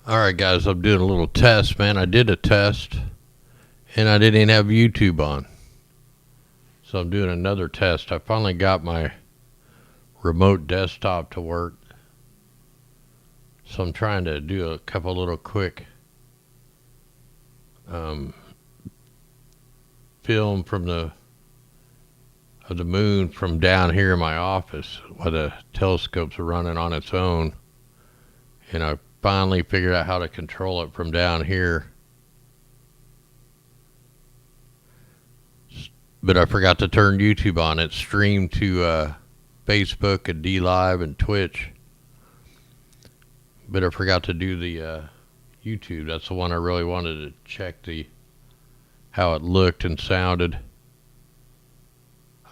Alright guys, I'm doing a little test, man. I did a test and I didn't even have YouTube on. So I'm doing another test. I finally got my remote desktop to work. So I'm trying to do a couple little quick film from the moon from down here in my office while the telescopes are running on its own. And I finally figured out how to control it from down here. But I forgot to turn YouTube on. It's streamed to Facebook and DLive and Twitch. But I forgot to do the YouTube. That's the one I really wanted to check how it looked and sounded.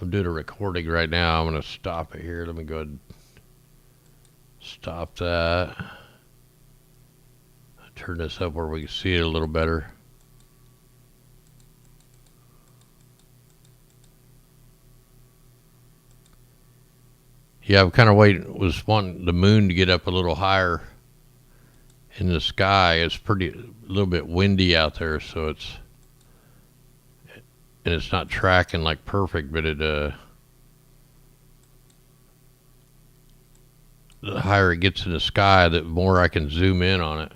I'm doing a recording right now. I'm going to stop it here. Let me go ahead and stop that. Turn this up where we can see it a little better. Yeah, I'm kind of wanting the moon to get up a little higher in the sky. It's a little bit windy out there, so it's not tracking like perfect, but the higher it gets in the sky, the more I can zoom in on it.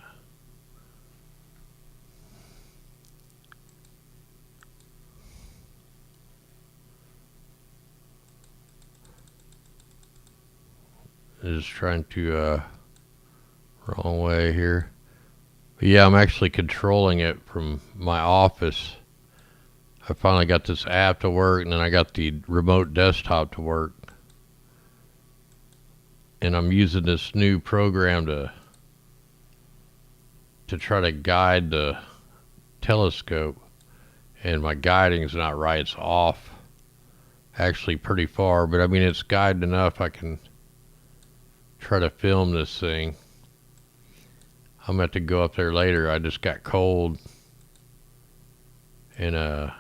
Just trying to wrong way here. But yeah, I'm actually controlling it from my office. I finally got this app to work, and then I got the remote desktop to work. And I'm using this new program to try to guide the telescope. And my guiding's not right. It's off actually pretty far, but I mean it's guided enough I can try to film this thing. I'm gonna have to go up there later. I just got cold and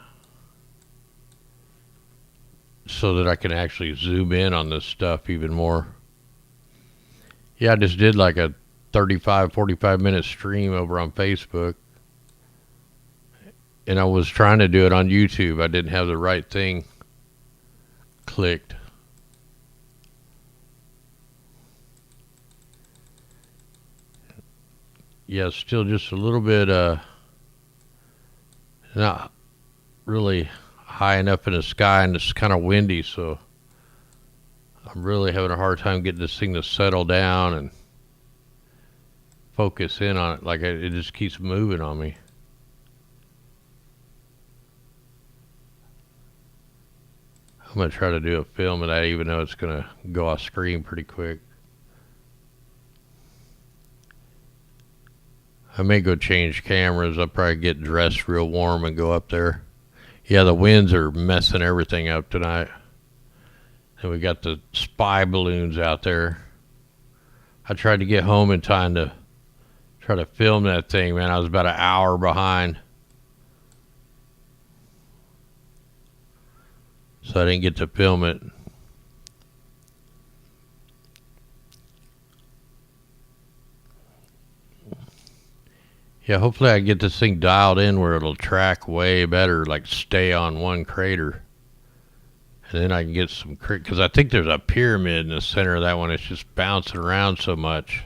so that I can actually zoom in on this stuff even more. Yeah, I just did like a 45 minute stream over on Facebook, and I was trying to do it on YouTube. I didn't have the right thing clicked. Yeah, still just a little bit not really high enough in the sky, and it's kind of windy, so I'm really having a hard time getting this thing to settle down and focus in on it. Like it just keeps moving on me. I'm gonna try to do a film of that, even though it's gonna go off screen pretty quick. I may go change cameras. I'll probably get dressed real warm and go up there. Yeah, the winds are messing everything up tonight. And we got the spy balloons out there. I tried to get home in time to try to film that thing, man. I was about an hour behind. So I didn't get to film it. Yeah, hopefully I can get this thing dialed in where it'll track way better, like stay on one crater. And then I can get some, because I think there's a pyramid in the center of that one. It's just bouncing around so much.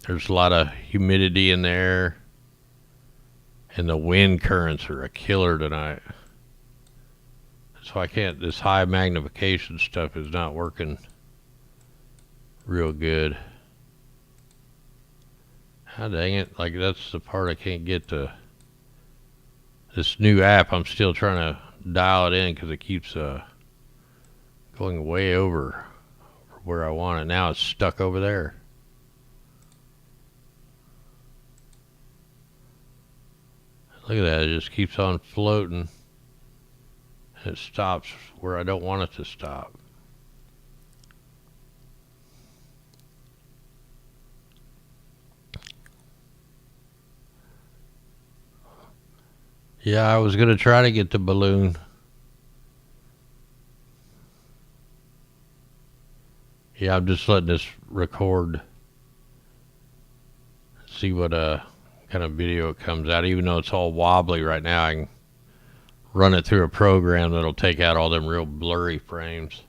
There's a lot of humidity in there. And the wind currents are a killer tonight. So this high magnification stuff is not working real good. Ah, dang it, like that's the part I can't get to. This new app, I'm still trying to dial it in because it keeps going way over where I want it. Now it's stuck over there. Look at that, it just keeps on floating. And it stops where I don't want it to stop. Yeah, I was going to try to get the balloon. Yeah, I'm just letting this record See what kind of video it comes out. Even though it's all wobbly right now, I can run it through a program that'll take out all them real blurry frames.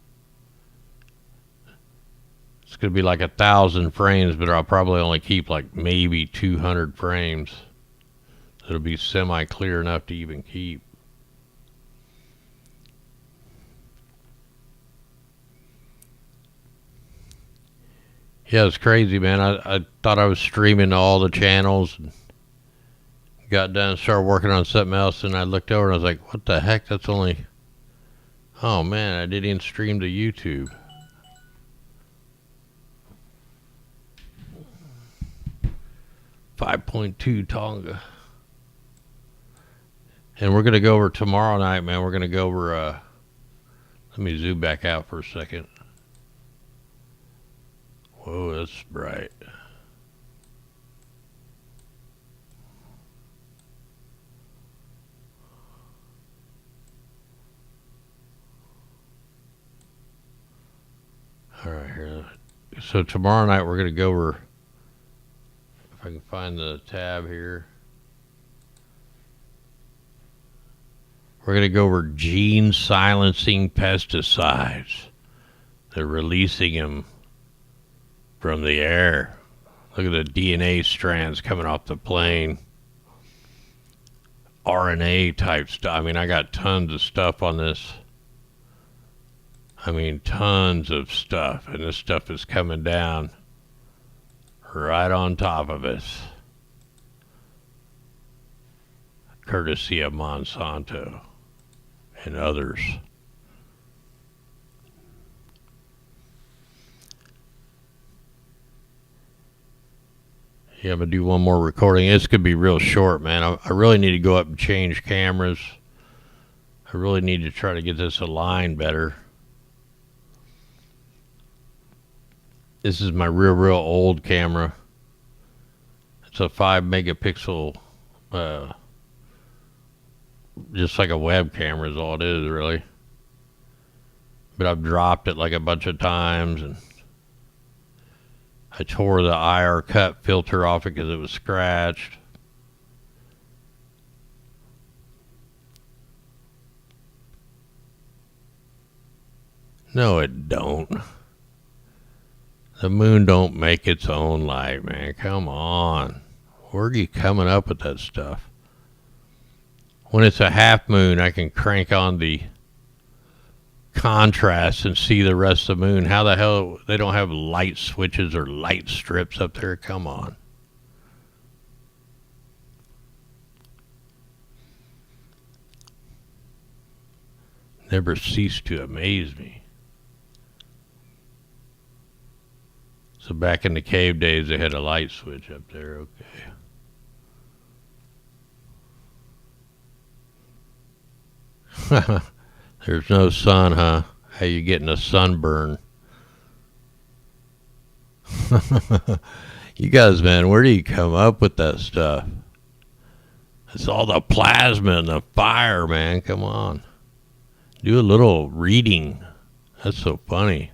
It's gonna be like 1,000 frames, but I'll probably only keep like maybe 200 frames. It'll be semi-clear enough to even keep. Yeah, it's crazy, man. I thought I was streaming to all the channels and got done, started working on something else, and I looked over and I was like, what the heck? That's only... Oh, man, I didn't even stream to YouTube. .2 Tonga. And we're going to go over tomorrow night, man. We're going to go over... let me zoom back out for a second. Whoa, that's bright. All right, here. So tomorrow night we're going to go over, if I can find the tab here. We're going to go over gene silencing pesticides. They're releasing them from the air. Look at the DNA strands coming off the plane. RNA type stuff. I mean, I got tons of stuff on this. I mean, tons of stuff. And this stuff is coming down right on top of us. Courtesy of Monsanto and others. Yeah, I'm going to do one more recording. This could be real short, man. I really need to go up and change cameras. I really need to try to get this aligned better. This is my real old camera. It's a 5 megapixel, just like a web camera is all it is, really. But I've dropped it like a bunch of times, and I tore the IR cut filter off it because it was scratched. No, it don't. The moon don't make its own light, man. Come on. Where are you coming up with that stuff? When it's a half moon, I can crank on the contrast and see the rest of the moon. How the hell they don't have light switches or light strips up there? Come on. Never cease to amaze me. So back in the cave days, they had a light switch up there. Okay. There's no sun, huh? How you getting a sunburn? You guys, man, where do you come up with that stuff? It's all the plasma and the fire, man. Come on. Do a little reading. That's so funny.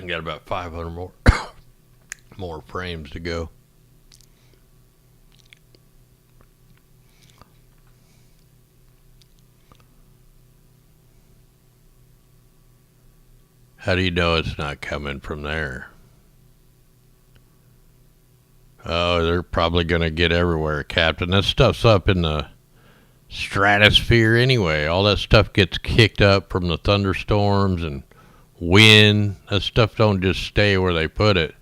Got about 500 more frames to go. How do you know it's not coming from there? Oh, they're probably going to get everywhere, Captain. That stuff's up in the stratosphere anyway. All that stuff gets kicked up from the thunderstorms and wind. That stuff don't just stay where they put it.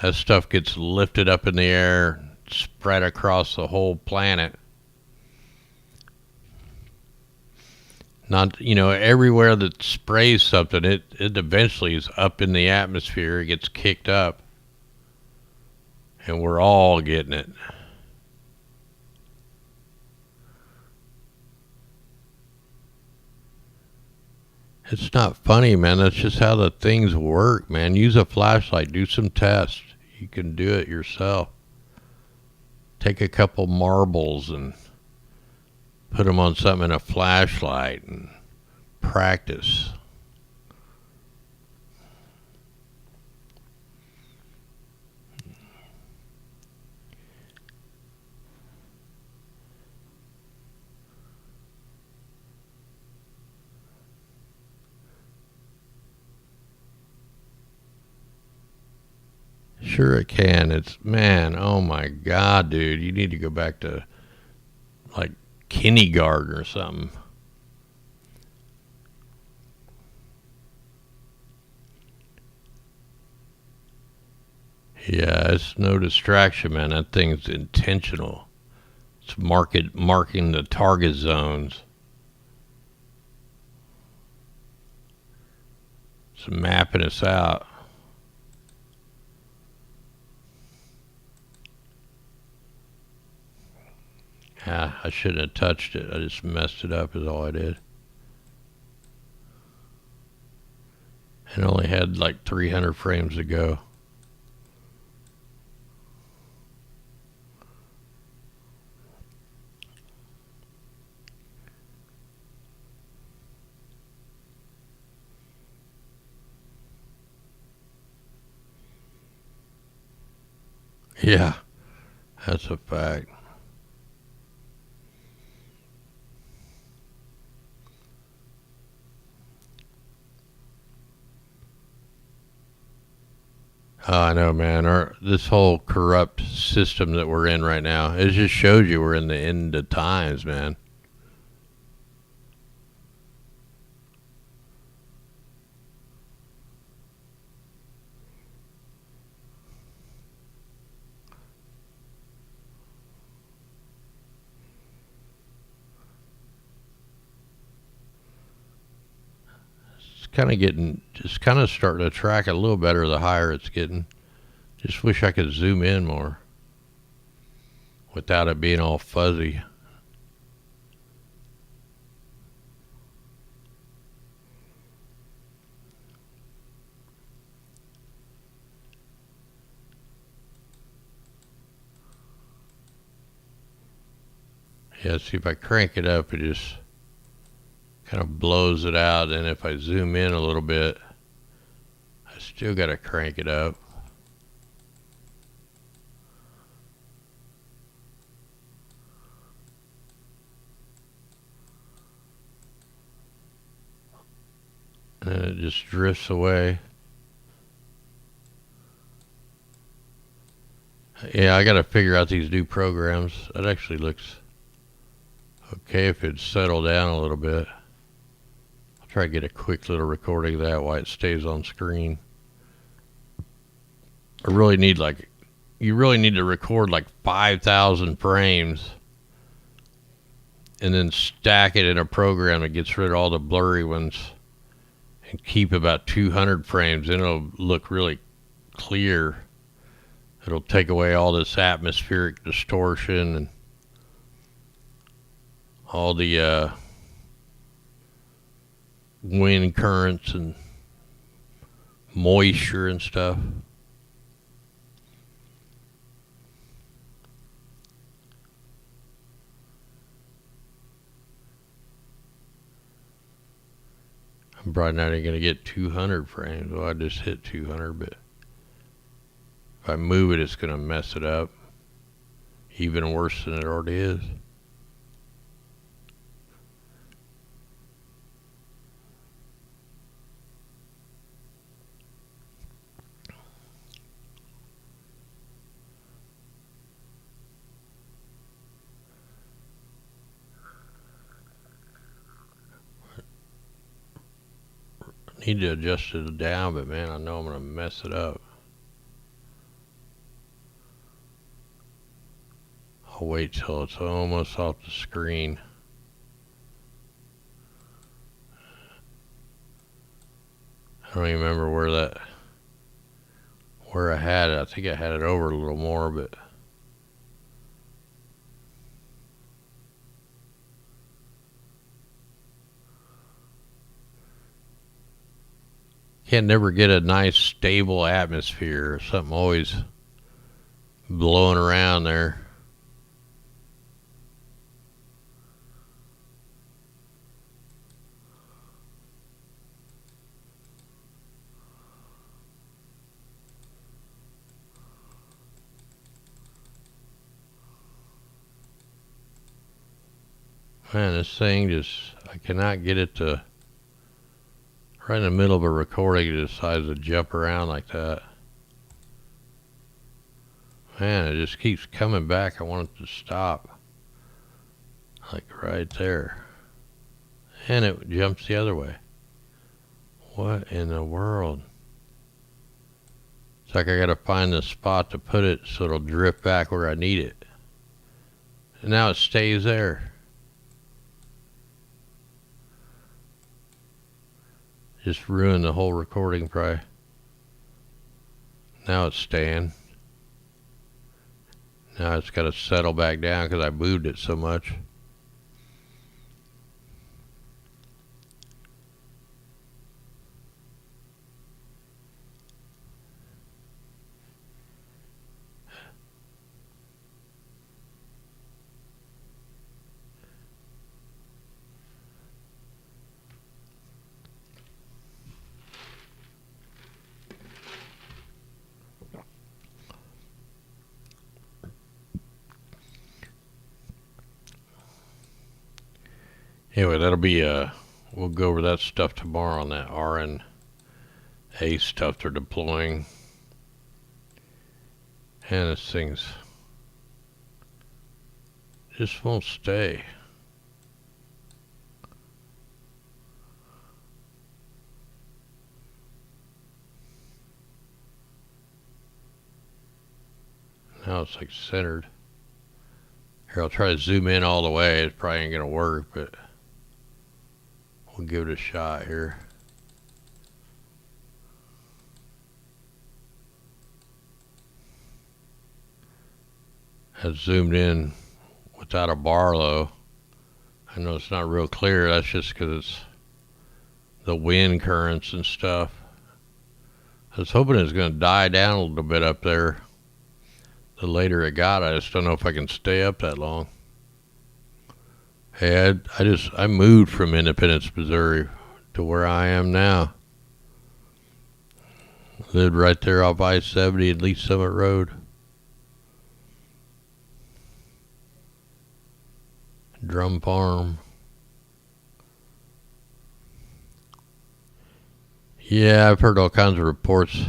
That stuff gets lifted up in the air, spread across the whole planet. Not, everywhere that sprays something, it eventually is up in the atmosphere. It gets kicked up. And we're all getting it. It's not funny, man. That's just how the things work, man. Use a flashlight. Do some tests. You can do it yourself. Take a couple marbles and put them on something in a flashlight and practice. Sure it can. It's, man, oh my God, dude. You need to go back to like kindergarten or something. Yeah, it's no distraction, man. That thing's intentional. It's marking the target zones. It's mapping us out. Ah, I shouldn't have touched it. I just messed it up is all I did. And only had like 300 frames to go. Yeah, that's a fact. Oh, I know, man. This whole corrupt system that we're in right now, it just shows you we're in the end of times, man. It's kind of getting, just kind of starting to track a little better the higher it's getting. Just wish I could zoom in more without it being all fuzzy. Yeah, see if I crank it up, it just kind of blows it out. And if I zoom in a little bit, I still got to crank it up. And then it just drifts away. Yeah, I got to figure out these new programs. That actually looks okay if it settled down a little bit. I'll try to get a quick little recording of that while it stays on screen. I really need like, you really need to record like 5,000 frames and then stack it in a program that gets rid of all the blurry ones and keep about 200 frames. Then it'll look really clear. It'll take away all this atmospheric distortion and all the wind currents and moisture and stuff. I'm probably not even going to get 200 frames. Well, I just hit 200, but if I move it, it's going to mess it up even worse than it already is. Need to adjust it down, but man, I know I'm going to mess it up. I'll wait till it's almost off the screen. I don't even remember where I had it. I think I had it over a little more, but Can't never get a nice stable atmosphere. Something always blowing around there. Man, this thing just, I cannot get it to, right in the middle of a recording, it decides to jump around like that. Man, it just keeps coming back. I want it to stop. Like right there. And it jumps the other way. What in the world? It's like I gotta find the spot to put it so it'll drift back where I need it. And now it stays there. Just ruined the whole recording probably. Now it's staying. Now it's gotta settle back down because I moved it so much. Anyway, that'll be we'll go over that stuff tomorrow on that RNA stuff they're deploying. And this thing's just won't stay. Now it's like centered. Here, I'll try to zoom in all the way. It probably ain't gonna work, but we'll give it a shot here. I zoomed in without a Barlow. I know it's not real clear. That's just because it's the wind currents and stuff. I was hoping it was going to die down a little bit up there. The later it got, I just don't know if I can stay up that long. Hey, I moved from Independence, Missouri to where I am now. Lived right there off I-70 at Lee Summit Road. Drum Farm. Yeah, I've heard all kinds of reports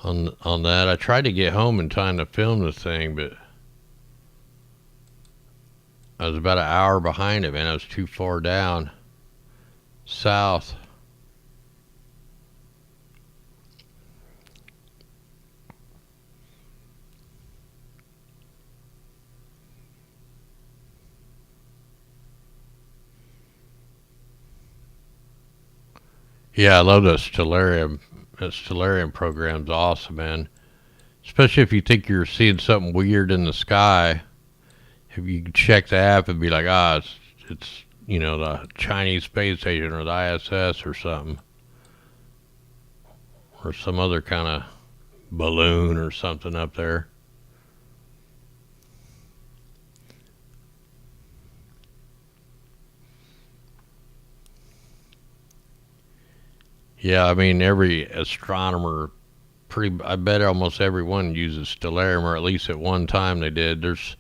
on that. I tried to get home in time to film the thing, but I was about an hour behind it, man. I was too far down south. Yeah, I love the Stellarium. That Stellarium program's awesome, man. Especially if you think you're seeing something weird in the sky. If you check the app and be like, it's the Chinese space station or the ISS or something. Or some other kind of balloon or something up there. Yeah, I mean, every astronomer, I bet almost everyone uses Stellarium, or at least at one time they did. There's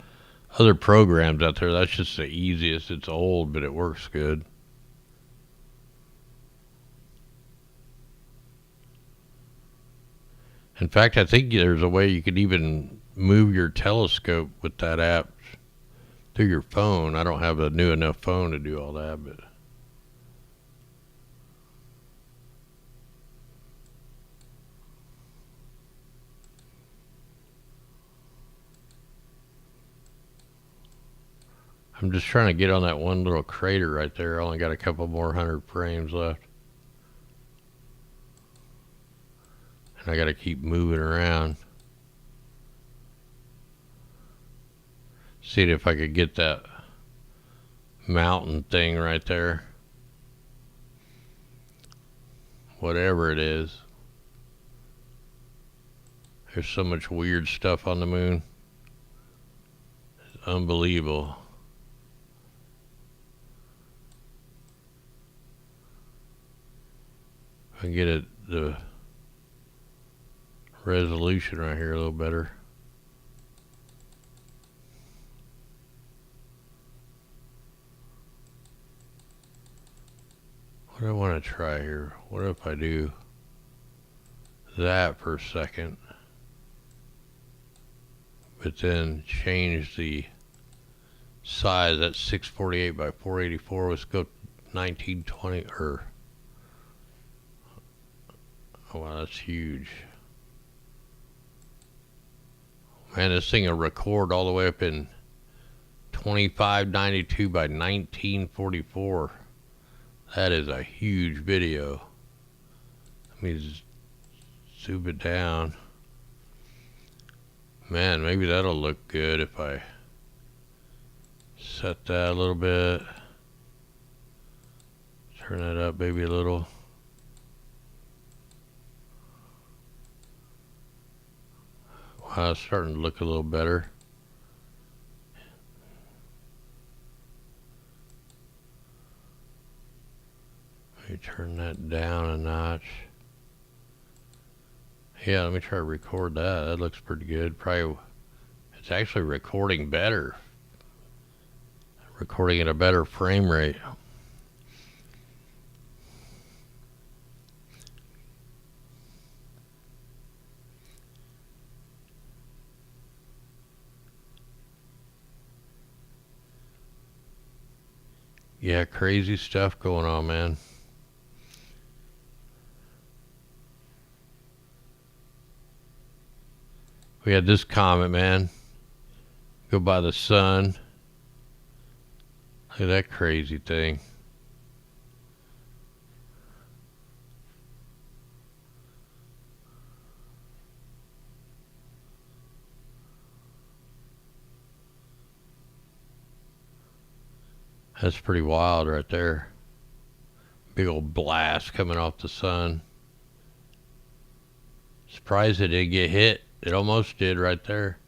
other programs out there. That's just the easiest. It's old, but it works good. In fact, I think there's a way you could even move your telescope with that app through your phone. I don't have a new enough phone to do all that, but I'm just trying to get on that one little crater right there. I only got a couple more 100 frames left. And I got to keep moving around. See if I could get that mountain thing right there. whatever it is. There's so much weird stuff on the moon. It's unbelievable. I can get the resolution right here a little better. What do I want to try here? What if I do that for a second, but then change the size? That's 648 by 484. Let's go 1920 or, oh wow, that's huge. Man, this thing will record all the way up in 2592 by 1944. That is a huge video. Let me zoom it down. Man, maybe that'll look good if I set that a little bit. Turn that up maybe a little. Wow, it's starting to look a little better. Let me turn that down a notch. Yeah, let me try to record that. That looks pretty good. Probably, it's actually recording better. Recording at a better frame rate. Yeah, crazy stuff going on, man. We had this comet, man, go by the sun. Look at that crazy thing. That's pretty wild right there. Big old blast coming off the sun. Surprised it didn't get hit. It almost did right there.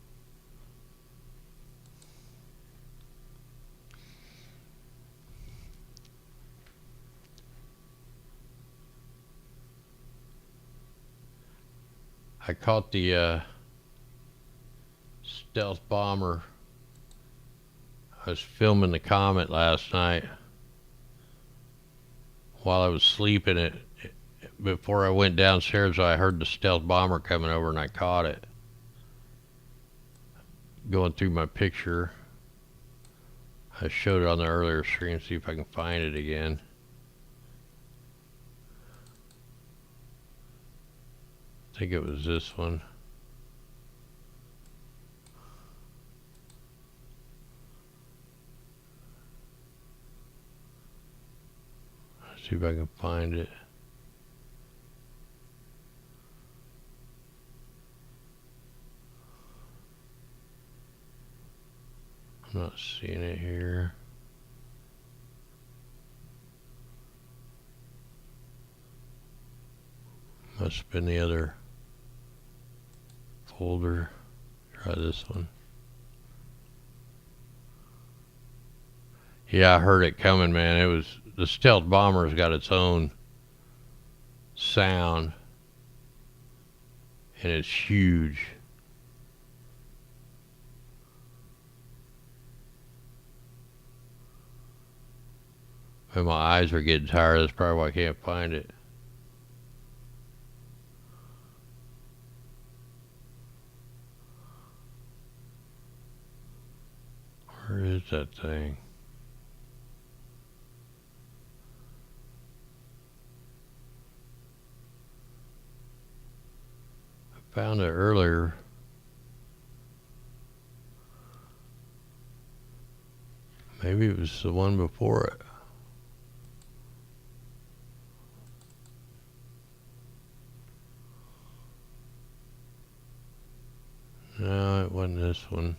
I caught the stealth bomber. I was filming the comet last night while I was sleeping. Before I went downstairs, I heard the stealth bomber coming over and I caught it. Going through my picture, I showed it on the earlier screen. See if I can find it again. I think it was this one. Let's see if I can find it. I'm not seeing it here. Must have been the other folder. Try this one. Yeah, I heard it coming, man. It was the stealth bomber's got its own sound, and it's huge. And my eyes are getting tired. That's probably why I can't find it. Where is that thing? I found it earlier. Maybe it was the one before it. No, it wasn't this one.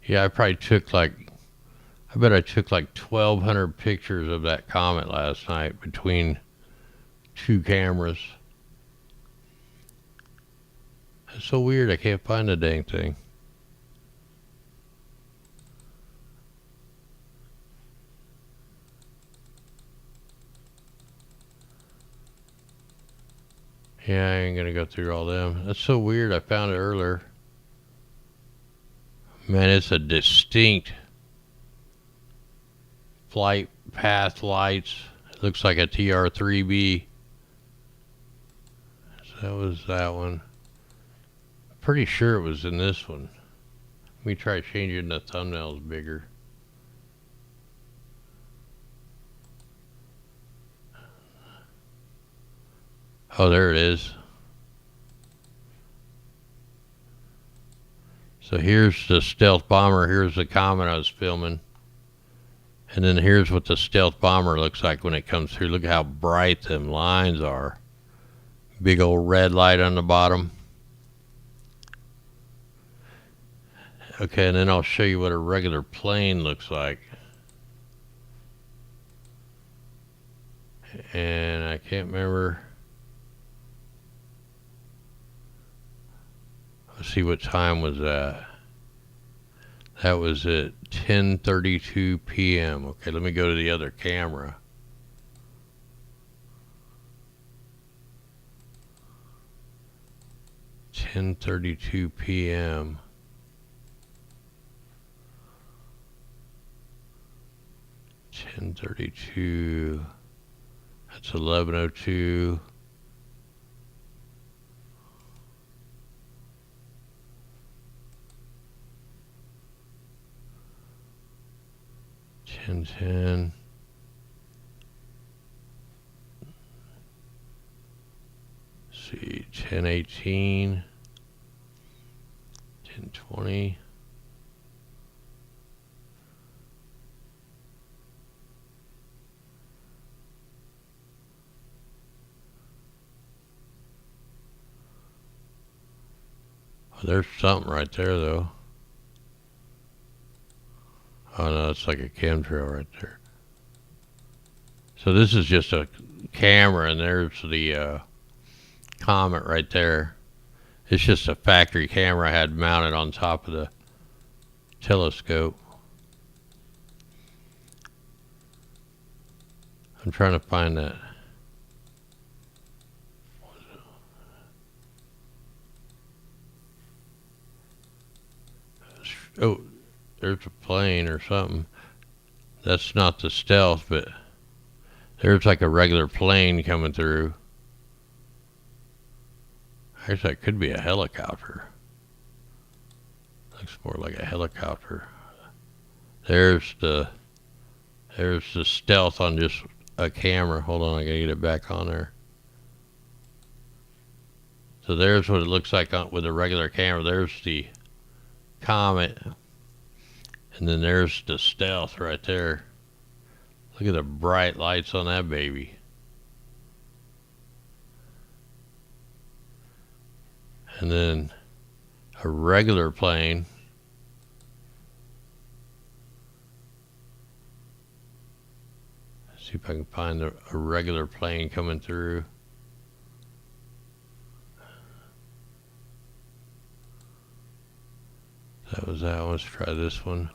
Yeah, I bet I took like 1,200 pictures of that comet last night between two cameras. It's so weird. I can't find the dang thing. Yeah, I ain't gonna go through all them. That's so weird. I found it earlier. Man, it's a distinct flight path lights. It looks like a TR-3B. So that was that one. Pretty sure it was in this one. Let me try changing the thumbnails bigger. Oh, there it is. So here's the stealth bomber. Here's the comet I was filming. And then here's what the stealth bomber looks like when it comes through. Look how bright them lines are. Big old red light on the bottom. Okay, and then I'll show you what a regular plane looks like. And I can't remember. Let's see, what time was that? That was at 10:32 p.m. Okay, let me go to the other camera. (10:32 p.m.) (10:32). That's 11:02. (10:10). See, 10:18. 10:20. Oh, there's something right there, though. Oh no, it's like a chemtrail right there. So this is just a camera, and there's the comet right there. It's just a factory camera I had mounted on top of the telescope. I'm trying to find that. Oh, there's a plane or something. That's not the stealth, but there's like a regular plane coming through. Actually, that could be a helicopter. Looks more like a helicopter. There's the stealth on just a camera. Hold on, I gotta get it back on there. So there's what it looks like with a regular camera. There's the comet, and then there's the stealth right there. Look at the bright lights on that baby. And then a regular plane. Let's see if I can find a regular plane coming through. That was that one. Let's try this one.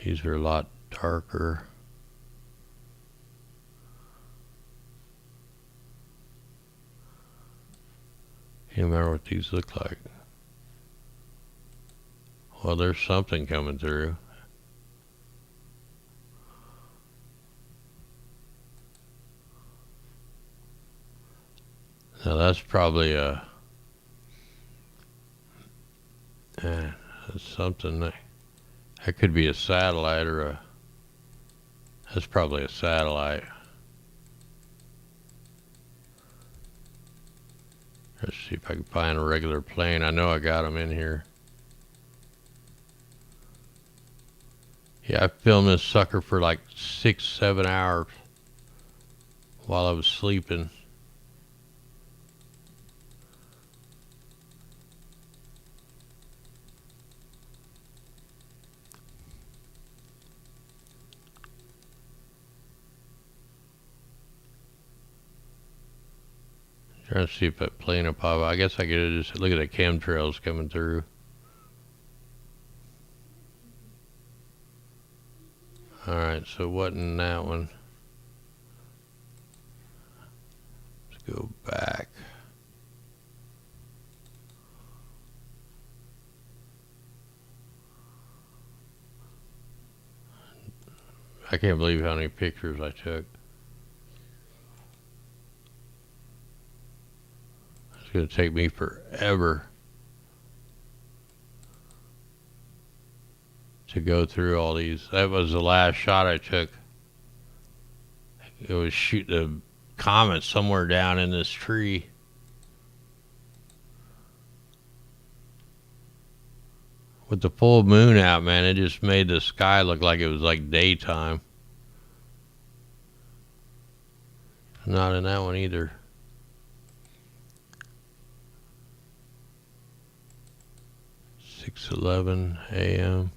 These are a lot darker. Can't remember what these look like. Well, there's something coming through. Now that's probably that's something that could be a satellite or that's probably a satellite. Let's see if I can find a regular plane. I know I got them in here. Yeah, I filmed this sucker for like 6-7 hours while I was sleeping. Trying to see if that plane will pop. I guess I could just look at the chemtrails coming through. Alright, so what in that one? Let's go back. I can't believe how many pictures I took. It's going to take me forever to go through all these. That was the last shot I took. It was shooting a comet somewhere down in this tree. With the full moon out, man, it just made the sky look like it was like daytime. Not in that one either. 6:11 a.m.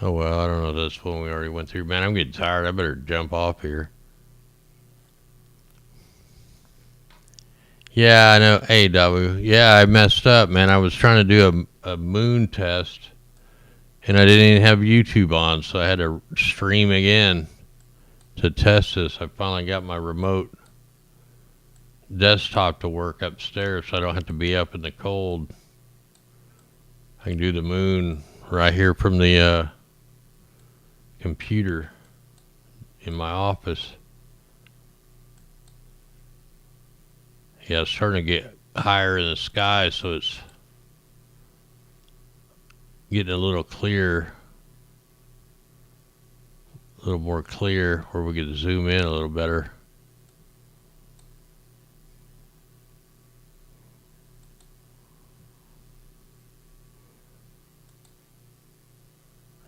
Oh well, I don't know. That's one we already went through. Man, I'm getting tired. I better jump off here. Yeah, I know. AW. Yeah, I messed up, man. I was trying to do a moon test, and I didn't even have YouTube on, so I had to stream again to test this. I finally got my remote desktop to work upstairs, so I don't have to be up in the cold. I can do the moon right here from the computer in my office. Yeah, it's starting to get higher in the sky, so it's getting a little clear, a little more clear, where we can zoom in a little better.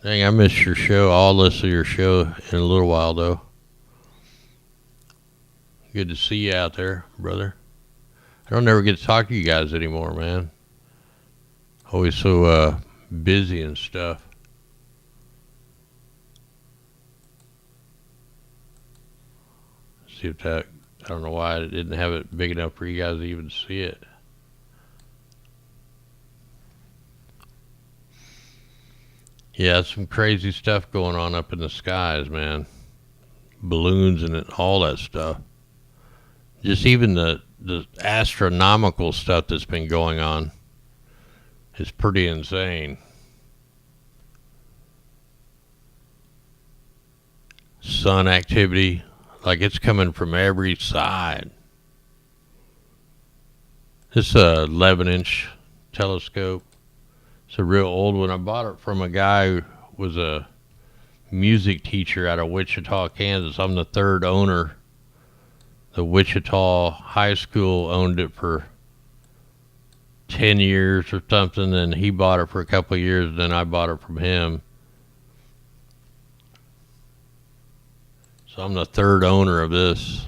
Dang, I missed your show. I'll listen to your show in a little while, though. Good to see you out there, brother. I don't ever get to talk to you guys anymore, man. Always so busy and stuff. See if that, I don't know why I didn't have it big enough for you guys to even see it. Yeah, some crazy stuff going on up in the skies, man. Balloons and all that stuff. Just even the astronomical stuff that's been going on is pretty insane. Sun activity, like it's coming from every side. This is a 11-inch telescope. It's a real old one. I bought it from a guy who was a music teacher out of Wichita, Kansas. I'm the third owner. The Wichita High School owned it for 10 years or something, and he bought it for a couple of years, and then I bought it from him. So I'm the third owner of this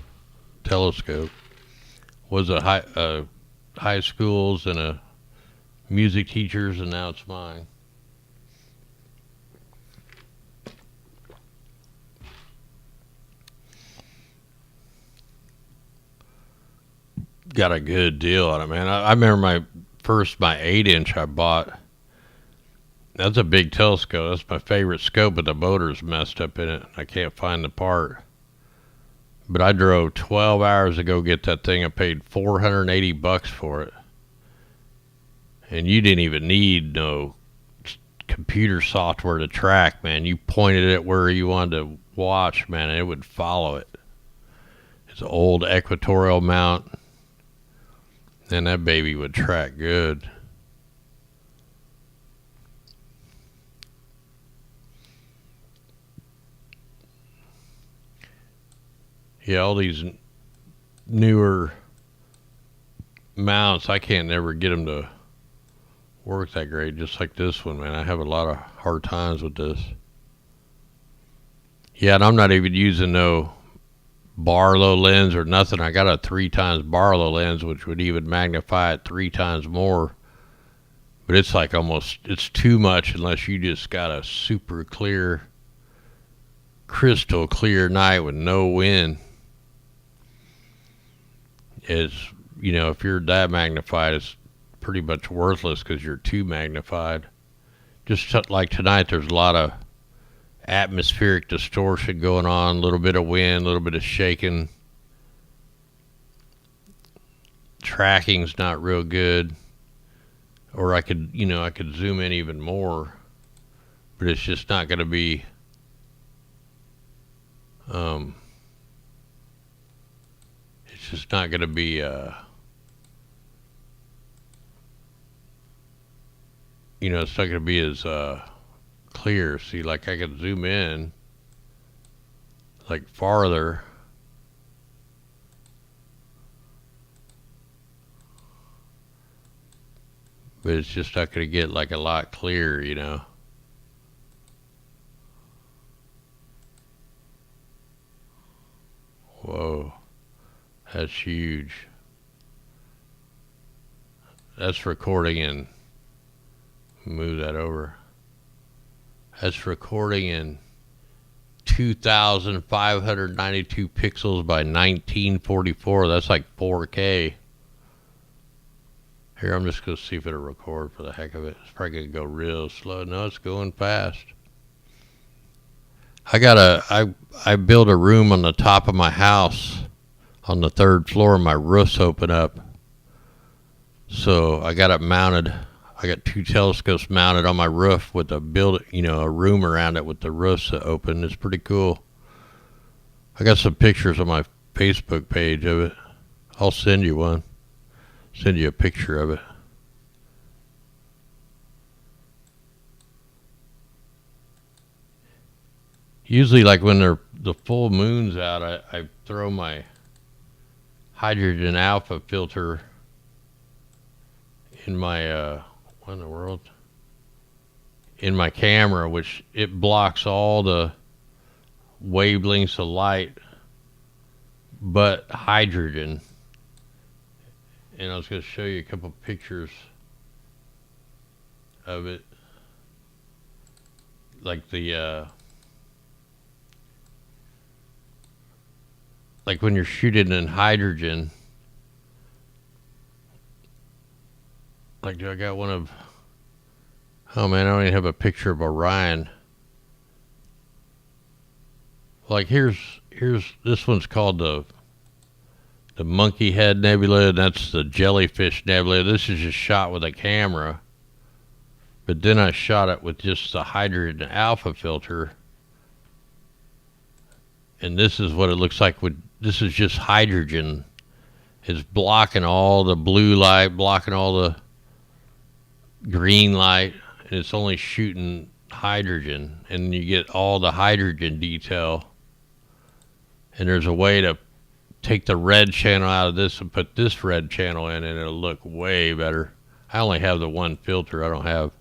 telescope. Was a high schools and a music teachers, and now it's mine. Got a good deal on it, man. I remember my 8-inch I bought. That's a big telescope. That's my favorite scope, but the motor's messed up in it. I can't find the part. But I drove 12 hours to go get that thing. I paid $480 for it. And you didn't even need no computer software to track, man. You pointed it where you wanted to watch, man, and it would follow it. It's an old equatorial mount. And that baby would track good. Yeah, all these newer mounts, I can't never get them to work that great, just like this one, man. I have a lot of hard times with this. Yeah, and I'm not even using no Barlow lens or nothing. I got a 3 times Barlow lens, which would even magnify it 3 times more. But it's like it's too much unless you just got a super clear, crystal clear night with no wind. is, you know, if you're that magnified, it's pretty much worthless because you're too magnified. Just like tonight, there's a lot of atmospheric distortion going on, a little bit of wind, a little bit of shaking. Tracking's not real good. Or I could, you know, I could zoom in even more, but it's just not going to be, it's just not going to be, you know, it's not going to be as clear. See, like I could zoom in like farther. But it's just not going to get like a lot clearer, you know. Whoa, that's huge. That's recording in, move that over. That's recording in 2,592 pixels by 1944. That's like 4K. Here, I'm just going to see if it'll record for the heck of it. It's probably going to go real slow. No, it's going fast. I built a room on the top of my house on the 3rd floor, and my roof's open up. So I got it mounted. I got 2 telescopes mounted on my roof with a a room around it with the roofs open. It's pretty cool. I got some pictures on my Facebook page of it. I'll send you one. Send you a picture of it. Usually, like when the full moon's out, I throw my hydrogen alpha filter in my what in the world? In my camera, which it blocks all the wavelengths of light but hydrogen. And I was going to show you a couple pictures of it. Like like when you're shooting in hydrogen. Like, I got one of, oh man, I don't even have a picture of Orion. Like here's this one's called the Monkey Head Nebula, and that's the Jellyfish Nebula. This is just shot with a camera, but then I shot it with just the hydrogen alpha filter, and this is what it looks like this is just hydrogen. It's blocking all the blue light, blocking all the green light, and it's only shooting hydrogen, and you get all the hydrogen detail. And there's a way to take the red channel out of this and put this red channel in, and it'll look way better. I only have the one filter. I don't have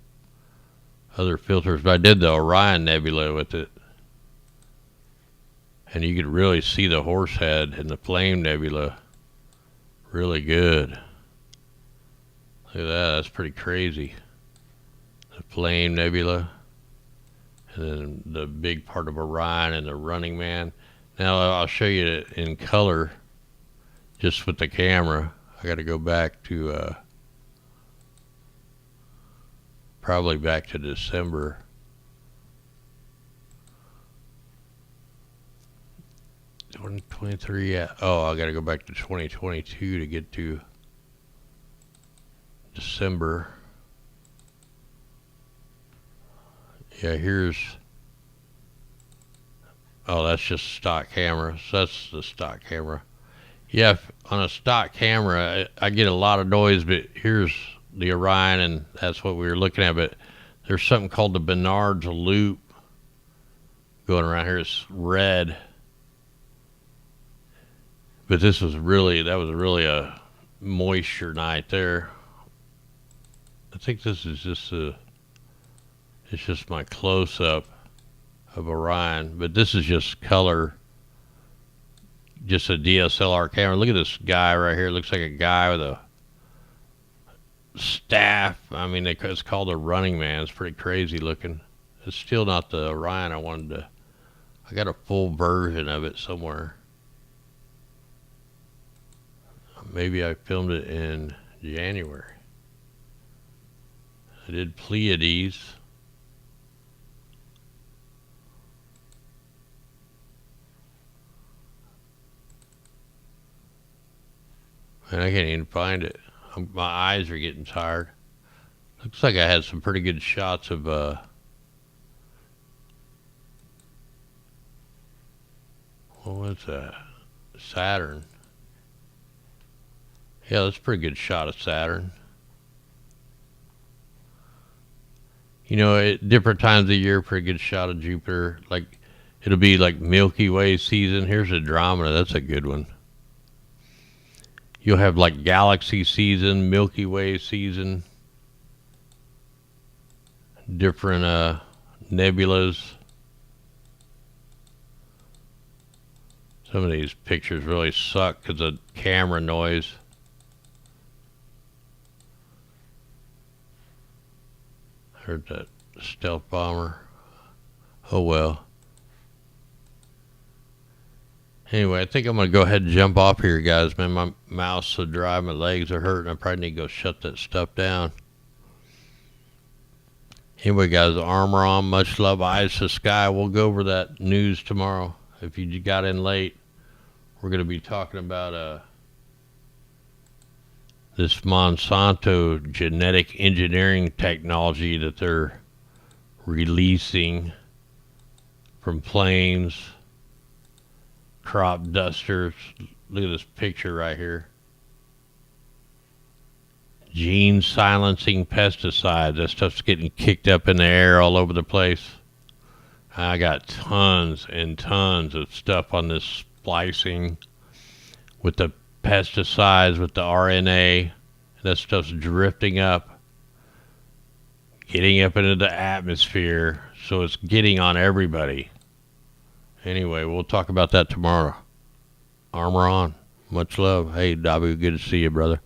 other filters, but I did the Orion Nebula with it. And you could really see the horse head and the Flame Nebula really good. Look at that. That's pretty crazy. The Flame Nebula. And then the big part of Orion and the Running Man. Now I'll show you it in color just with the camera. I got to go back to probably back to December. '23. Yeah. Oh, I got to go back to 2022 to get to December. Yeah, here's. Oh, that's just stock camera. So that's the stock camera. Yeah, on a stock camera, I get a lot of noise, but here's the Orion, and that's what we were looking at. But there's something called the Bernard's Loop going around here. It's red. But that was really a moisture night there. I think this is just it's just my close-up of Orion, but this is just color, just a DSLR camera. Look at this guy right here. It looks like a guy with a staff. I mean, it's called a Running Man. It's pretty crazy looking. It's still not the Orion I wanted to. I got a full version of it somewhere. maybe I filmed it in January. I did Pleiades. And I can't even find it. My eyes are getting tired. Looks like I had some pretty good shots of what was that? Saturn. Yeah, that's a pretty good shot of Saturn. You know, at different times of the year, pretty good shot of Jupiter. Like, it'll be like Milky Way season. Here's Andromeda. That's a good one. You'll have like galaxy season, Milky Way season, different nebulas. Some of these pictures really suck because of camera noise. Heard that stealth bomber. Oh well. Anyway, I think I'm going to go ahead and jump off here, guys. Man, my mouth's so dry, my legs are hurting. I probably need to go shut that stuff down. Anyway, guys, armor on. Much love. Eyes to the sky. We'll go over that news tomorrow. If you got in late, we're going to be talking about this Monsanto genetic engineering technology that they're releasing from planes, crop dusters. Look at this picture right here. Gene silencing pesticides. That stuff's getting kicked up in the air all over the place. I got tons and tons of stuff on this splicing with the pesticides, with the RNA. That stuff's drifting up, getting up into the atmosphere, so it's getting on everybody. Anyway, we'll talk about that tomorrow. Armor on. Much love. Hey, Dabu, good to see you, brother.